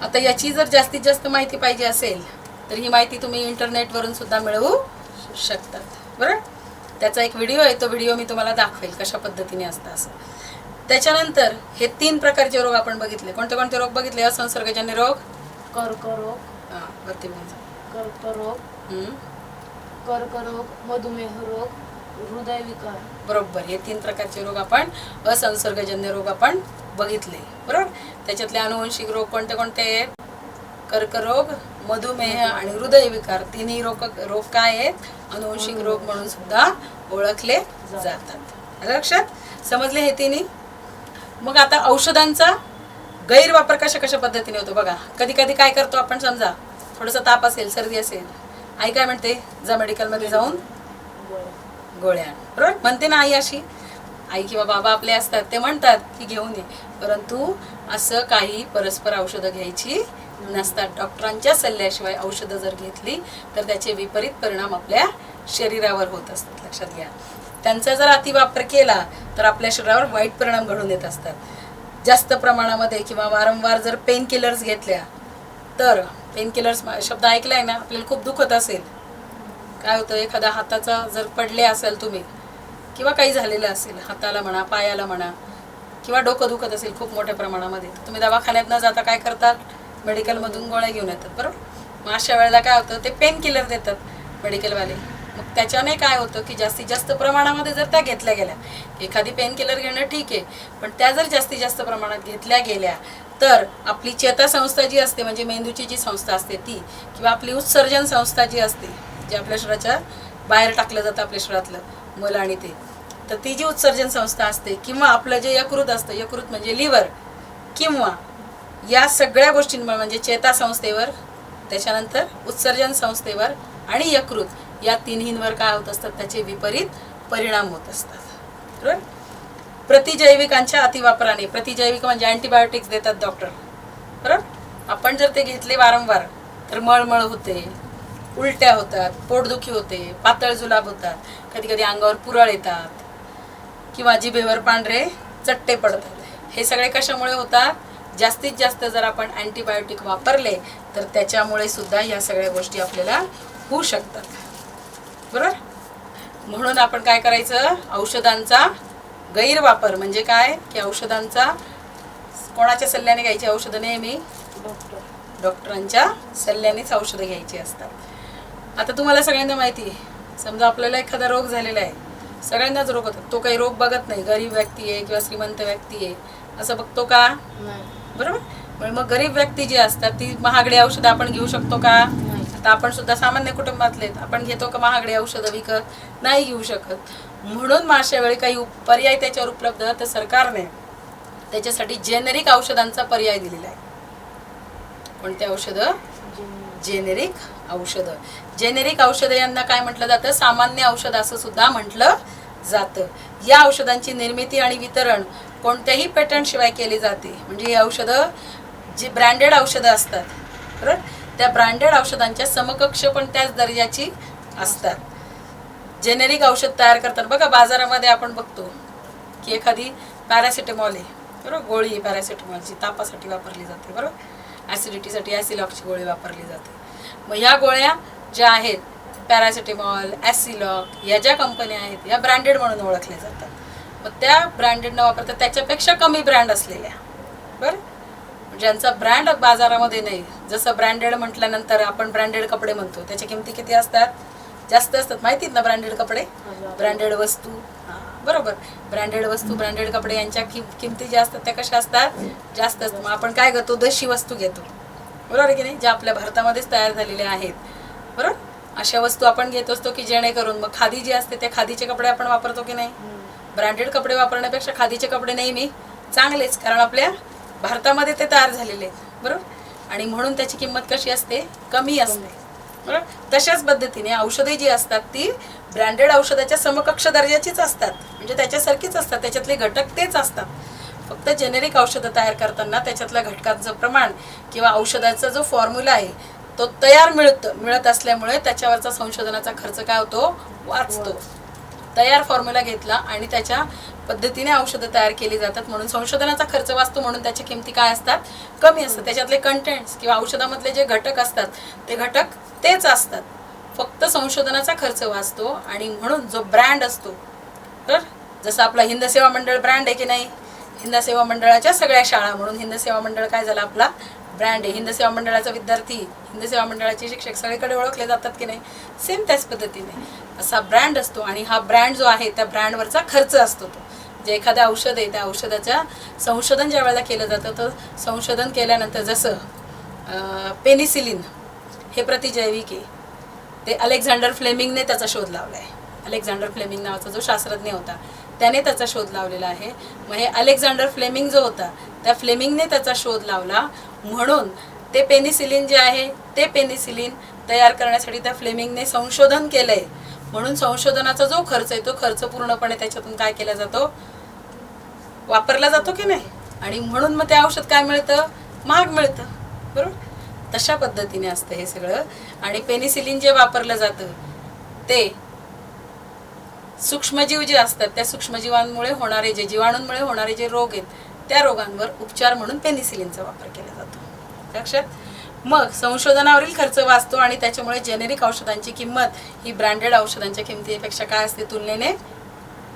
आता याची जर जास्तीत जास्त माहिती पाहिजे असेल तर ही माहिती तुम्ही इंटरनेटवरून सुद्धा मिळवू शकतात. बरोबर, त्याचा एक व्हिडिओ आहे, तो व्हिडिओ मी तुम्हाला दाखवेल कशा पद्धतीने असतं असं. त्याच्यानंतर हे 3 प्रकारचे रोग आपण बघितले. कोणते कोणते रोग बघितले, असंसर्गजन्य रोग, कर्करोग, वरती बोलायचं, कर्करोग, मधुमेह रोग, हृदयविकार. बरोबर, हे 3 प्रकारचे रोग आपण, असंसर्गजन्य रोग आपण बघितले. बरोबर, त्याच्यातले अनुवंशिक रोग कोणते कोणते आहेत, कर्करोग, मधुमेह आणि हृदयविकार. तिन्ही रोग काय आहेत, अनुवंशिक रोग म्हणून सुद्धा ओळखले जातात. लक्षात समजले हे तिन्ही. मग आता औषधांचा गैरवापर कशा पद्धतीने होतो बघा. कधी कधी काय करतो आपण, समजा थोडासा ताप असेल, सर्दी असेल, आई काय म्हणते, जा मेडिकलमध्ये जाऊन गोळ्या आण. बरोबर म्हणते ना आई अशी, आई किंवा बाबा आपले असतात ते म्हणतात की घेऊन ये, परंतु असं काही परस्पर औषधं घ्यायची नसतात. डॉक्टरांच्या सल्ल्याशिवाय औषधं जर घेतली तर त्याचे विपरीत परिणाम आपल्या शरीरावर होत असतात. लक्षात घ्या, त्यांचा जर अतिवापर केला तर आपल्या शरीरावर वाईट परिणाम घडून येत असतात. जास्त प्रमाणामध्ये किंवा वारंवार जर पेन किलर्स घेतल्या तर, पेन किलर्स शब्द ऐकलाय ना, आपल्याला खूप दुखत असेल, काय होतं, एखाद्या हाताचा जर पडले असेल तुम्ही किंवा काही झालेलं असेल हाताला म्हणा, पायाला म्हणा, किंवा डोकं दुखत असेल खूप मोठ्या प्रमाणामध्ये, तुम्ही दवाखान्यात न जाता काय करतात, मेडिकलमधून गोळ्या घेऊन येतात. बरोबर, मग अशा वेळेला काय होतं, ते पेन किलर देतात मेडिकलवाले. मग त्याच्याने काय होतं की जास्तीत जास्त प्रमाणामध्ये जर त्या घेतल्या गेल्या, एखादी पेन किलर घेणं ठीक आहे, पण त्या जर जास्तीत जास्त प्रमाणात घेतल्या गेल्या तर आपली चेतासंस्था जी असते, म्हणजे मेंदूची जी संस्था असते ती, किंवा आपली उत्सर्जन संस्था जी असते, जे आपल्या शरीराच्या बाहेर टाकलं जातं आपल्या शरीरातलं मल आणि ते, तर ती जी उत्सर्जन संस्था असते, किंवा आपलं जे यकृत असतं, यकृत म्हणजे लिव्हर, किंवा या सगळ्या गोष्टींमुळे म्हणजे चेतासंस्थेवर, त्याच्यानंतर उत्सर्जन संस्थेवर आणि यकृत या तिन्हींवर काय होत असतात, त्याचे विपरीत परिणाम होत असतात. बरोबर, प्रतिजैविकांच्या अतिवापराने, प्रतिजैविक म्हणजे अँटीबायोटिक्स देतात डॉक्टर. बरोबर, आपण जर ते घेतले वारंवार तर मळमळ होते, उलट्या होतात, पोटदुखी होते, पातळ जुलाब होतात, कधी कधी अंगावर पुरळ येतात, किंवा जिभेवर पांढरे चट्टे पडतात. हे सगळे कशामुळे होतात, जास्तीत जास्त जर आपण अँटीबायोटिक वापरले तर त्याच्यामुळे सुद्धा या सगळ्या गोष्टी आपल्याला होऊ शकतात. बरोबर, म्हणून आपण काय करायचं, औषधांचा गैरवापर म्हणजे काय की औषधांचा कोणाच्या सल्ल्याने घ्यायची औषधं, नेहमी डॉक्टर. डॉक्टरांच्या सल्ल्यानेच औषधं घ्यायची असतात. आता तुम्हाला सगळ्यांना माहिती आहे, समजा आपल्याला एखादा रोग झालेला आहे, सगळ्यांनाच रोग होतात, तो काही रोग बघत नाही, गरीब व्यक्ती आहे किंवा श्रीमंत व्यक्ती आहे असं बघतो का, नाही. बरोबर. मग गरीब व्यक्ती जी असतात ती महागडी औषधं आपण घेऊ शकतो का, नाही. आता आपण सुद्धा सामान्य कुटुंबातले आपण घेतो का महागडी औषधं विकत, नाही घेऊ शकत. म्हणून मग अशा वेळी काही पर्याय त्याच्यावर उपलब्ध, तर सरकारने त्याच्यासाठी जेनेरिक औषधांचा पर्याय दिलेला आहे. कोणते औषधं, जेनेरिक औषधं. जेनेरिक औषधं यांना काय म्हटलं जातं, सामान्य औषध असं सुद्धा म्हटलं जातं. या औषधांची निर्मिती आणि वितरण कोणत्याही पेटंट शिवाय केली जाते. म्हणजे ही औषधं जी ब्रँडेड औषधं असतात, बरोबर, त्या ब्रँडेड औषधांच्या समकक्ष पण त्याच दर्जाची असतात. जेनेरिक औषध तयार करतात बघा, बाजारामध्ये आपण बघतो की एखादी पॅरासिटामॉल आहे, बरोबर, गोळी आहे पॅरासिटामॉलची, तापासाठी वापरली जाते, बरोबर, ॲसिडिटीसाठी ॲसिलॉकची गोळी वापरली जाते. मग ह्या गोळ्या ज्या आहेत पॅरासिटामॉल, ॲसिलॉक, या ज्या कंपन्या आहेत या ब्रँडेड म्हणून ओळखल्या जातात. मग त्या ब्रँडेड न वापरता त्याच्यापेक्षा कमी ब्रँड असलेल्या, बरं, ज्यांचा ब्रँड बाजारामध्ये नाही, जसं ब्रँडेड म्हटल्यानंतर आपण ब्रँडेड कपडे म्हणतो, त्याच्या किमती किती असतात, जास्त असतात, माहितीत ना ब्रँडेड कपडे, ब्रँडेड वस्तू, बरोबर, ब्रँडेड वस्तू ब्रँडेड कपडे यांच्या किमती ज्या असतात त्या कशा असतात, जास्त असतात. मग आपण काय करतो, देशी वस्तू घेतो, बरोबर आहे की नाही, ज्या आपल्या भारतामध्येच तयार झालेल्या आहेत, बरोबर, अशा वस्तू आपण घेत असतो की जेणेकरून मग खादी जी असते त्या खादीचे कपडे आपण वापरतो की नाही. ब्रँडेड कपडे वापरण्यापेक्षा खादीचे कपडे नेहमी चांगलेच, कारण आपल्या भारतामध्ये ते तयार झालेले आहेत, बरोबर, आणि म्हणून त्याची किंमत कशी असते, कमी असते, बरोबर. तशाच पद्धतीने औषधे जी असतात ती ब्रँडेड औषधाच्या समकक्ष दर्जाचीच असतात, म्हणजे त्याच्यासारखीच असतात, त्याच्यातले घटक तेच असतात. फक्त जेनेरिक औषधं तयार करताना त्याच्यातल्या घटकांचं प्रमाण किंवा औषधाचा जो फॉर्म्युला आहे तो तयार मिळत असल्यामुळे त्याच्यावरचा संशोधनाचा खर्च काय होतो, वाचतो. तयार फॉर्म्युला घेतला आणि त्याच्या पद्धतीने औषधं तयार केली जातात, म्हणून संशोधनाचा खर्च वाचतो, म्हणून त्याच्या किमती काय असतात, कमी असतात. त्याच्यातले कंटेंट्स किंवा औषधामधले जे घटक असतात ते घटक तेच असतात, फक्त संशोधनाचा खर्च वाचतो. आणि म्हणून जो ब्रँड असतो, तर जसं आपला हिंद सेवा मंडळ ब्रँड आहे की नाही, हिंद सेवा मंडळाच्या सगळ्या शाळा म्हणून हिंद सेवा मंडळ काय झाला, आपला ब्रँड आहे. हिंद सेवा मंडळाचा विद्यार्थी, हिंद सेवा मंडळाचे शिक्षक सगळीकडे ओळखले जातात की नाही, सेम त्याच पद्धतीने असा ब्रँड असतो. आणि हा ब्रँड जो आहे त्या ब्रँडवरचा खर्च असतो, तो जे एखादं औषध आहे त्या औषधाच्या संशोधन ज्या वेळेला केलं जातं, तर संशोधन केल्यानंतर जसं पेनिसिलिन हे प्रतिजैविक आहे, ते अलेक्झांडर फ्लेमिंगने त्याचा शोध लावला आहे. अलेक्झांडर फ्लेमिंग नावाचा जो शास्त्रज्ञ होता त्याने त्याचा शोध लावलेला आहे. मग हे अलेक्झांडर फ्लेमिंग जो होता त्या फ्लेमिंगने त्याचा शोध लावला, म्हणून ते पेनिसिलिन जे आहे ते पेनिसिलिन तयार करण्यासाठी त्या फ्लेमिंगने संशोधन केलंय. म्हणून संशोधनाचा जो खर्च आहे तो खर्च पूर्णपणे त्याच्यातून काय केला जातो, वापरला जातो की नाही. आणि म्हणून मग ते औषध काय मिळतं, महाग मिळतं, बरोबर. तशा पद्धतीने असतं हे सगळं. आणि पेनिसिलिन जे वापरलं जातं ते सूक्ष्मजीव जे असतात त्या सूक्ष्मजीवांमुळे होणारे जे जीवाणूंमुळे होणारे जे रोग आहेत त्या रोगांवर उपचार म्हणून पेनिसिलिनचा वापर केला जातो, लक्षात. मग संशोधनावरील खर्च वाचतो आणि त्याच्यामुळे जेनेरिक औषधांची किंमत ही ब्रँडेड औषधांच्या किमतीपेक्षा काय असते, तुलनेने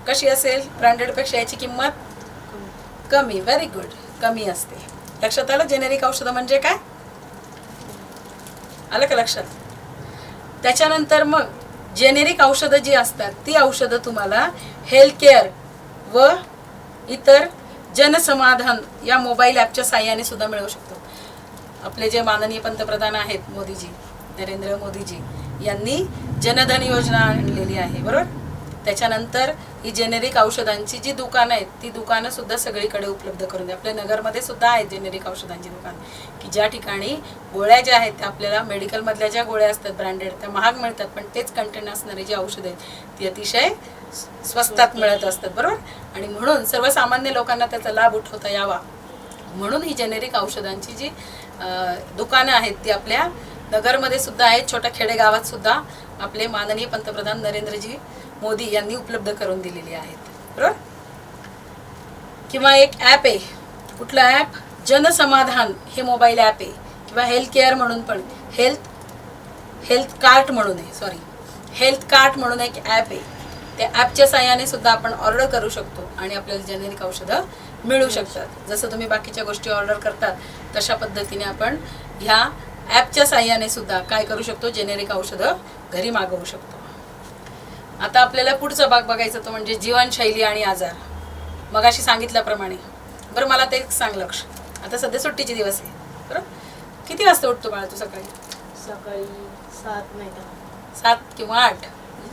कशी असेल, ब्रँडेडपेक्षा याची किंमत कमी, व्हेरी गुड, कमी असते. लक्षात आलं, जेनेरिक औषधं म्हणजे काय, आलं का लक्षात. त्याच्यानंतर मग जेनेरिक औषधं जी असतात ती औषधं तुम्हाला हेल्थ केअर व इतर जनसमाधान या मोबाईल ॲपच्या साहाय्याने सुद्धा मिळू शकतो. आपले जे माननीय पंतप्रधान आहेत मोदीजी, नरेंद्र मोदीजी यांनी जनधन योजना आणलेली आहे, बरोबर. त्याच्यानंतर ही जेनेरिक औषधांची जी दुकानं आहेत ती दुकानं सुद्धा सगळीकडे उपलब्ध करून द्या. आपल्या नगरमध्ये सुद्धा आहेत जेनेरिक औषधांची दुकान, की ज्या ठिकाणी गोळ्या ज्या आहेत त्या आपल्याला मेडिकलमधल्या ज्या गोळ्या असतात ब्रँडेड त्या महाग मिळतात, पण तेच कंटेंट असणारे जे औषधं आहेत ती अतिशय स्वस्तात मिळत असतात, बरोबर. आणि म्हणून सर्वसामान्य लोकांना त्याचा लाभ उठवता यावा म्हणून ही जेनेरिक औषधांची जी दुकानं आहेत ती आपल्या नगरमध्ये सुद्धा आहेत, छोट्या खेडेगावात सुद्धा आपले माननीय पंतप्रधान नरेंद्रजी मोदी यांनी उपलब्ध करून दिलेली आहेत, बरोबर. किंवा एक ॲप आहे, कुठलं ॲप, जनसमाधान हे मोबाईल ॲप आहे, किंवा हेल्थ केअर म्हणून पण हेल्थ कार्ट म्हणून आहे, हेल्थ कार्ट म्हणून एक ॲप आहे. त्या ॲपच्या साहाय्याने सुद्धा आपण ऑर्डर करू शकतो आणि आपल्याला जेनेरिक औषधं मिळू शकतात. जसं तुम्ही बाकीच्या गोष्टी ऑर्डर करतात तशा पद्धतीने आपण ह्या ॲपच्या साहाय्याने सुद्धा काय करू शकतो, जेनेरिक औषधं घरी मागवू शकतो. आता आपल्याला पुढचा भाग बघायचा तो म्हणजे जीवनशैली आणि आजार. मगाशी सांगितल्याप्रमाणे. बरं मला ते सांग लक्ष, आता सध्या सुट्टीचे दिवस आहे बरं, किती वाजता उठतो बाळा तू सकाळी? सकाळी 7 नाही 7 किंवा 8,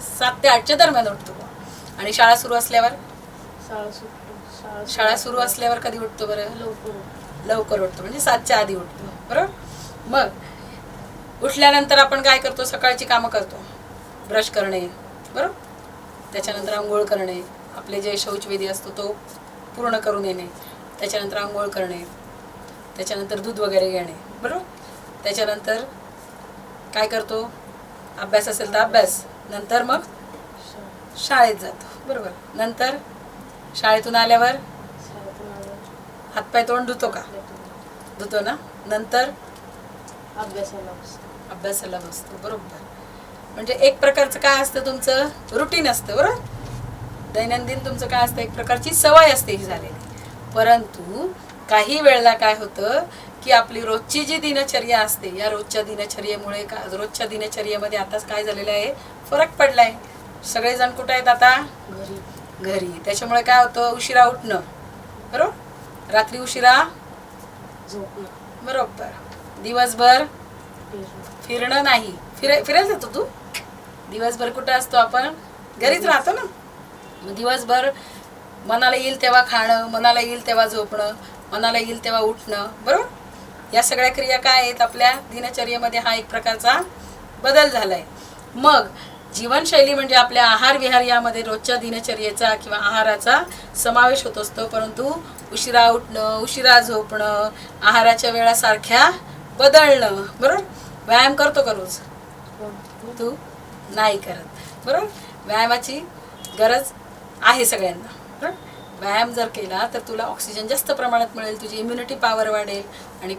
7 ते 8च्या दरम्यान उठतो. आणि शाळा सुरू असल्यावर? शाळा सुटतो. शाळा सुरू असल्यावर कधी उठतो बरं? लवकर उठतो म्हणजे 7च्या आधी उठतो बरोबर. मग उठल्यानंतर आपण काय करतो, सकाळची कामं करतो. ब्रश करणे बरोबर, त्याच्यानंतर आंघोळ करणे, आपले जे शौचविधी असतो तो पूर्ण करून येणे, त्याच्यानंतर आंघोळ करणे, त्याच्यानंतर दूध वगैरे घेणे बरोबर. त्याच्यानंतर काय करतो, अभ्यास असेल तर अभ्यास, नंतर मग शाळेत जातो बरोबर. नंतर शाळेतून आल्यावर हातपाय तोंड धुतो का? धुतो ना. नंतर अभ्यासाला बसतो बरोबर. म्हणजे एक प्रकारचं काय असतं, तुमचं रुटीन असतं बरोबर. दैनंदिन तुमचं काय असतं, एक प्रकारची सवय असते ही झालेली. परंतु काही वेळेला काय होतं की आपली रोजची जी दिनचर्या असते, या रोजच्या दिनचर्येमुळे रोजच्या दिनचर्येमध्ये आताच काय झालेलं आहे, फरक पडला आहे. सगळेजण कुठे आहेत आता? घरी. त्याच्यामुळे काय होतं, उशिरा उठणं बरोबर, रात्री उशिरा झोपणं बरोबर, दिवसभर फिरणं नाही. फिरायला जातो तू? दिवसभर कुठं असतो आपण? घरीच राहतो ना. मग दिवसभर मनाला येईल तेव्हा खाणं, मनाला येईल तेव्हा झोपणं, मनाला येईल तेव्हा उठणं बरोबर. या सगळ्या क्रिया काय आहेत आपल्या दिनचर्येमध्ये, हा एक प्रकारचा बदल झालाय. मग जीवनशैली म्हणजे आपल्या आहार विहार यामध्ये रोजच्या दिनचर्येचा किंवा आहाराचा समावेश होत असतो. परंतु उशिरा उठणं, उशिरा झोपणं, आहाराच्या वेळा सारख्या बदलणं बरोबर. व्यायाम करतो का रोज? तू नाही करत बरोबर. व्यायामाची गरज आहे सगळ्यांना बरोबर. व्यायाम जर केला तर तुला ऑक्सिजन जास्त प्रमाणात मिळेल, तुझी इम्युनिटी पॉवर वाढेल आणि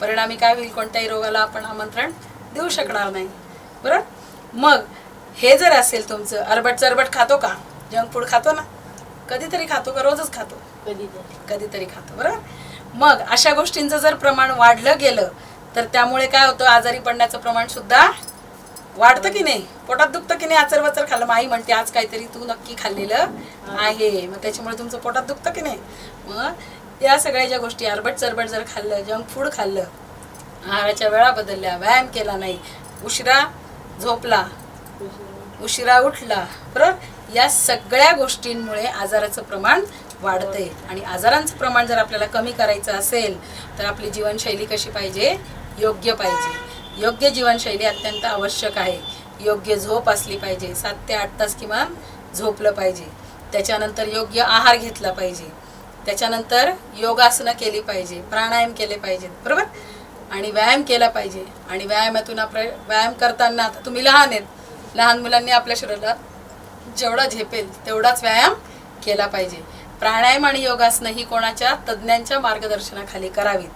परिणामी काय होईल, कोणत्याही रोगाला आपण आमंत्रण देऊ शकणार नाही बरोबर. मग हे जर असेल तुमचं, अरबट चरबट खातो का? जंक फूड खातो ना? कधीतरी खातो का रोजच खातो? कधीतरी खातो बरोबर. मग अशा गोष्टींचं जर प्रमाण वाढलं गेलं तर त्यामुळे काय होतं, आजारी पडण्याचं प्रमाण सुद्धा वाढतं की नाही. पोटात दुखतं की नाही आचर वचर खाल्लं, आई म्हणते आज काहीतरी तू नक्की खाल्लेलं आहे, मग त्याच्यामुळे तुमचं पोटात दुखतं की नाही. मग या सगळ्या ज्या गोष्टी, अरबट चरबट जर खाल्लं, जंक फूड खाल्लं, आहाराच्या वेळा बदलल्या, व्यायाम केला नाही, उशिरा झोपला, उशिरा उठला बरोबर, या सगळ्या गोष्टींमुळे आजाराचं प्रमाण वाढते. आणि आजारांचं प्रमाण जर आपल्याला कमी करायचं असेल तर आपली जीवनशैली कशी पाहिजे, योग्य पाहिजे. योग्य जीवनशैली अत्यंत आवश्यक आहे. योग्य झोप असली पाहिजे, 7 ते 8 तास किमान झोपलं पाहिजे. त्याच्यानंतर योग्य आहार घेतला पाहिजे. त्याच्यानंतर योगासनं केली पाहिजे, प्राणायाम केले पाहिजेत बरोबर. आणि व्यायाम केला पाहिजे. आणि व्यायामातून व्यायाम करताना, आता तुम्ही लहान आहेत, लहान मुलांनी आपल्या शरीराला जेवढा झेपेल तेवढाच व्यायाम केला पाहिजे. प्राणायाम आणि योगासनं ही कोणाच्या तज्ज्ञांच्या मार्गदर्शनाखाली करावीत.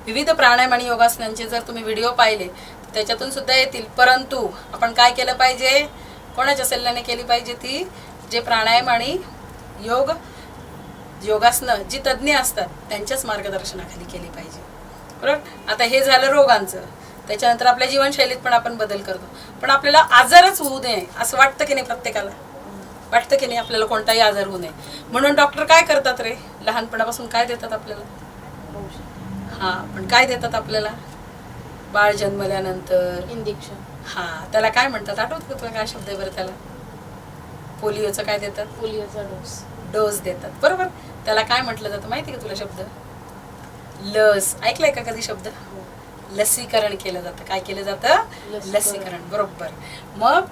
विविध प्राणायाम आणि योगासनांचे जर तुम्ही व्हिडिओ पाहिले त्याच्यातून सुद्धा येतील. परंतु आपण काय केलं पाहिजे, कोणाच्या सल्ल्याने केली पाहिजे ती, जे प्राणायाम आणि योगासनं जी तज्ज्ञ असतात त्यांच्याच मार्गदर्शनाखाली केली पाहिजे बरोबर. आता हे झालं रोगांचं. त्याच्यानंतर आपल्या जीवनशैलीत पण आपण बदल करतो. पण आपल्याला आजारच होऊ नये असं वाटतं की नाही, प्रत्येकाला वाटतं की नाही आपल्याला कोणताही आजार होऊ नये. म्हणून डॉक्टर काय करतात रे, लहानपणापासून काय देतात आपल्याला? पण काय देतात आपल्याला? बाळ जन्मल्यानंतर इंजेक्शन. त्याला काय म्हणतात आठवत का तुला, काय शब्द आहे बरं त्याला? पोलिओचं काय देतात? पोलिओचा डोस देतात बरोबर. त्याला काय म्हटलं जातं माहिती का तुला शब्द? लस. ऐकलंय का कधी शब्द? लसीकरण केलं जातं. काय केलं जातं? लसीकरण बरोबर. मग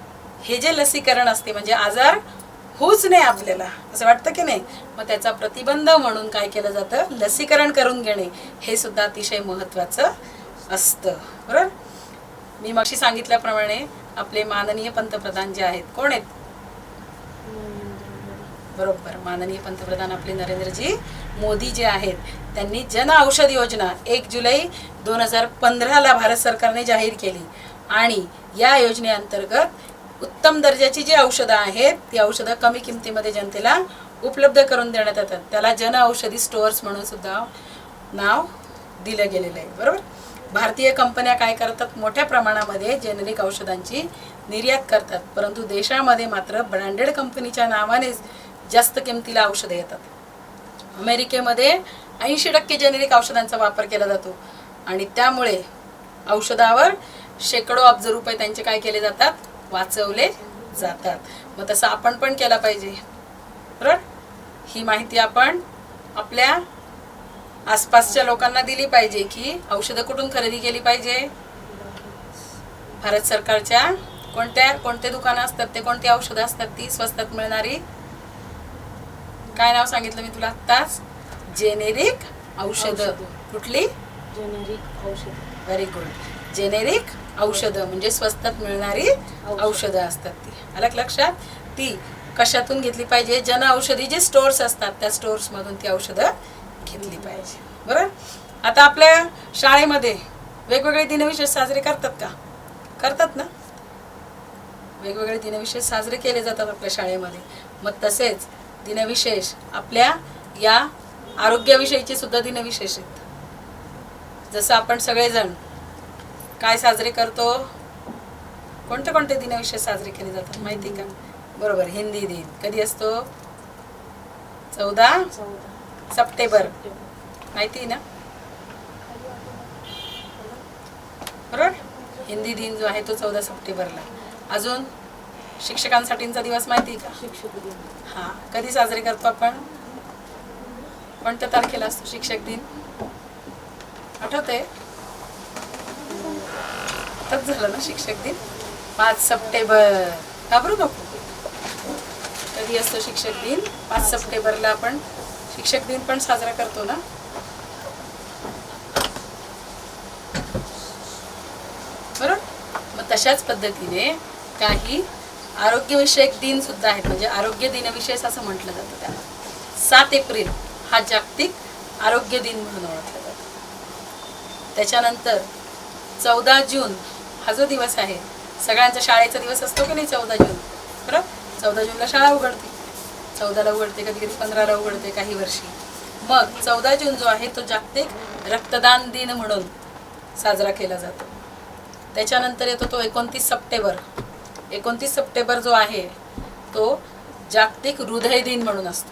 हे जे लसीकरण असते म्हणजे आजार होऊच नाही आपल्याला असं वाटतं की नाही, मग त्याचा प्रतिबंध म्हणून काय केलं जातं, लसीकरण करून घेणे हे सुद्धा अतिशय महत्त्वाचं असतं बरोबर. मी मगाशी सांगितल्याप्रमाणे आपले माननीय पंतप्रधान जे आहेत, कोण आहेत? बरोबर, माननीय पंतप्रधान आपले नरेंद्रजी मोदी जे आहेत, त्यांनी जन औषध योजना 1 जुलै 2015 भारत सरकारने जाहीर केली. आणि या योजनेअंतर्गत उत्तम दर्जाची जी औषधं आहेत ती औषधं कमी किमतीमध्ये जनतेला उपलब्ध करून देण्यात येतात. त्याला जन औषधी स्टोअर्स म्हणून सुद्धा नाव दिलं गेलेलं आहे. बरोबर. भारतीय कंपन्या काय करतात, मोठ्या प्रमाणामध्ये जेनेरिक औषधांची निर्यात करतात, परंतु देशामध्ये मात्र ब्रँडेड कंपनीच्या नावानेच जास्त किमतीला औषधं येतात. अमेरिकेमध्ये 80% जेनेरिक औषधांचा वापर केला जातो आणि त्यामुळे औषधावर शेकडो अब्ज रुपये त्यांचे काय केले जातात, वाचवले जातात. मग तसं आपण पण केला पाहिजे. बरोबर. ही माहिती आपण आपल्या आसपासच्या लोकांना दिली पाहिजे की औषधं कुठून खरेदी केली पाहिजे. भारत सरकारच्या कोणते दुकानं असतात, ते कोणती औषधं असतात ती स्वस्तात मिळणारी. काय नाव सांगितलं मी तुला आत्ताच, जेनेरिक औषधं. कुठली? जेनेरिक औषध. Very good. जेनेरिक औषधं म्हणजे स्वस्तात मिळणारी औषधं असतात ती. आलं का लक्षात? ती कशातून घेतली पाहिजे, जन औषधी जे स्टोअर्स असतात त्या स्टोअर्स मधून ती औषधं घेतली पाहिजे. बरोबर. आता आपल्या शाळेमध्ये वेगवेगळे दिनविशेष साजरे करतात का? करतात ना. वेगवेगळे दिनविशेष साजरे केले जातात आपल्या शाळेमध्ये. मग तसेच दिनविशेष आपल्या या आरोग्याविषयीचे सुद्धा दिनविशेष आहेत. जसं आपण सगळेजण काय साजरे करतो, कोणते कोणते दिनविशेष साजरे केले जातात माहिती का? बरोबर. हिंदी दिन कधी असतो? 14 सप्टेंबर. माहिती ना. बरोबर. हिंदी दिन जो आहे तो 14 सप्टेंबरला. अजून शिक्षकांसाठीचा दिवस माहिती का? शिक्षक दिन. हा. कधी साजरे करतो आपण? कोणत्या तारखेला असतो शिक्षक दिन? आठवतंय? आताच झालं ना शिक्षक दिन. 5 सप्टेंबर. घाबरू नको. कधी असतो शिक्षक दिन? 5 सप्टेंबरला आपण शिक्षक दिन पण साजरा करतो ना. बरोबर. मग तशाच पद्धतीने काही आरोग्यविषयक दिन सुद्धा आहेत, म्हणजे आरोग्य दिनविशेष असं म्हटलं जातं त्याला. 7 एप्रिल हा जागतिक आरोग्य दिन म्हणून ओळखला जातो. त्याच्यानंतर 14 जून हा जो दिवस आहे, सगळ्यांचा शाळेचा दिवस असतो की नाही 14 जून. बरोबर. 14 जूनला शाळा उघडते, 14ला उघडते, कधी कधी 15ला उघडते काही वर्षी. मग 14 जून जो आहे तो जागतिक रक्तदान दिन म्हणून साजरा केला जातो. त्याच्यानंतर येतो तो 29 सप्टेंबर. 29 सप्टेंबर जो आहे तो जागतिक हृदय दिन म्हणून असतो.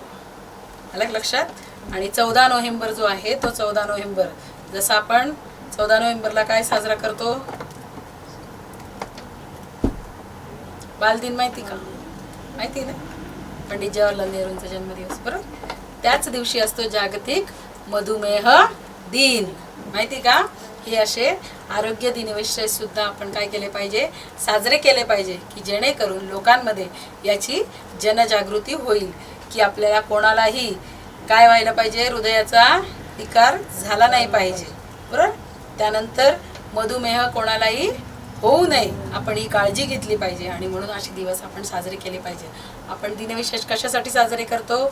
आलं का लक्षात? आणि 14 नोव्हेंबर जो आहे तो 14 नोव्हेंबर, जसं आपण 14 नोव्हेंबरला काय साजरा करतो, बालदिन माहिती का? माहिती ना. पंडित जवाहरलाल नेहरूंचा जन्मदिवस. बरोबर. त्याच दिवशी असतो जागतिक मधुमेह दिन. माहिती का? हे असे आरोग्य दिनविशेष सुद्धा आपण काय केले पाहिजे, साजरे केले पाहिजे, की जेणेकरून लोकांमध्ये याची जनजागृती होईल की आपल्याला कोणालाही काय व्हायला पाहिजे, हृदयाचा विकार झाला नाही पाहिजे. बरोबर. त्यानंतर मधुमेह कोणालाही होऊ नये, आपण ही काळजी घेतली पाहिजे आणि म्हणून असे दिवस आपण साजरे केले पाहिजे. आपण दिनविशेष कशासाठी साजरे करतो?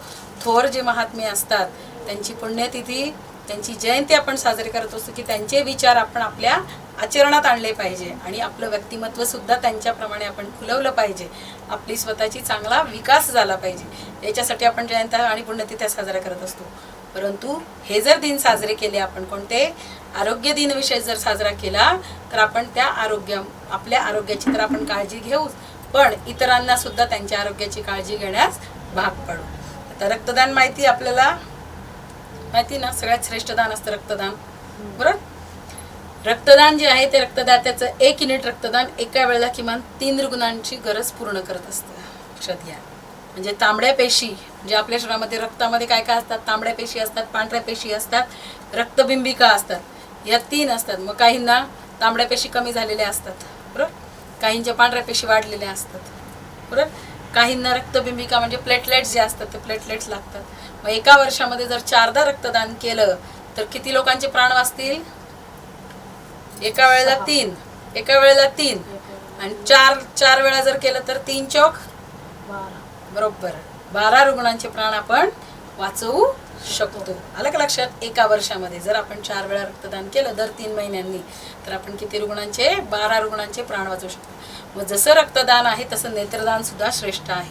थोर जे महात्मे असतात त्यांची पुण्यतिथी, त्यांची जयंती आपण साजरी करत असतो की त्यांचे विचार आपण आपल्या आचरणात आणले पाहिजे आणि आपलं व्यक्तिमत्व सुद्धा त्यांच्याप्रमाणे आपण खुलवलं पाहिजे. आपली स्वतःची चांगला विकास झाला पाहिजे, याच्यासाठी आपण जयंत्या आणि पुण्यतिथ्या साजऱ्या करत असतो. परंतु हे जर दिन साजरे केले आपण, कोणते आरोग्य दिनविशेष जर साजरा केला तर आपण त्या आपल्या आरोग्याची तर आपण काळजी घेऊ, पण इतरांना सुद्धा त्यांच्या आरोग्याची काळजी घेण्यास भाग पडू. आता रक्तदान माहिती आपल्याला माहिती ना, सगळ्यात श्रेष्ठ दान असतं रक्तदान. बरोबर. रक्तदान जे आहे ते रक्तदात्याचं 1 युनिट रक्तदान एका वेळेला किमान 3 रुग्णांची गरज पूर्ण करत असतं. लक्षात घ्या. म्हणजे तांबड्या पेशी, म्हणजे आपल्या शरीरामध्ये रक्तामध्ये काय काय असतात, तांबड्या पेशी असतात, पांढऱ्या पेशी असतात, रक्तबिंबिका असतात, या 3 असतात. मग काहींना तांबड्या पेशी कमी झालेल्या असतात. बरोबर. काहींच्या पांढऱ्या पेशी वाढलेल्या असतात. बरोबर. काहींना रक्तबिंबिका म्हणजे प्लेटलेट्स जे असतात ते प्लेटलेट्स लागतात. मग एका वर्षामध्ये जर 4दा रक्तदान केलं तर किती लोकांचे प्राण वाचतील? एका वेळेला 3. एका वेळेला 3 आणि 4 वेळा जर केलं तर 3 चौक 12. बरोबर 12 रुग्णांचे प्राण आपण वाचवू शकतो. आलं का लक्षात? एका वर्षामध्ये जर आपण 4 वेळा रक्तदान केलं दर 3 महिन्यांनी तर आपण किती रुग्णांचे? 12 रुग्णांचे प्राण वाचवू शकतो. मग जसं रक्तदान आहे तसं नेत्रदान सुद्धा श्रेष्ठ आहे.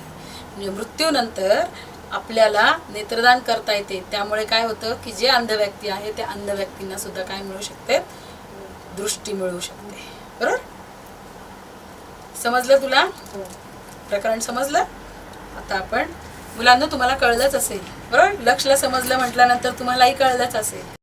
म्हणजे मृत्यूनंतर आपल्याला नेत्रदान करता येते. त्यामुळे काय होतं की जे अंध व्यक्ती आहे त्या अंध व्यक्तींना सुद्धा काय मिळू शकते, दृष्टी मिळू शकते. बरोबर, समजलं तुला हो. प्रकरण समजलं. आता आपण मुलांना तुम्हाला कळलंच असेल बरोबर, लक्षला समजलं म्हटल्यानंतर तुम्हालाही कळलंच असेल.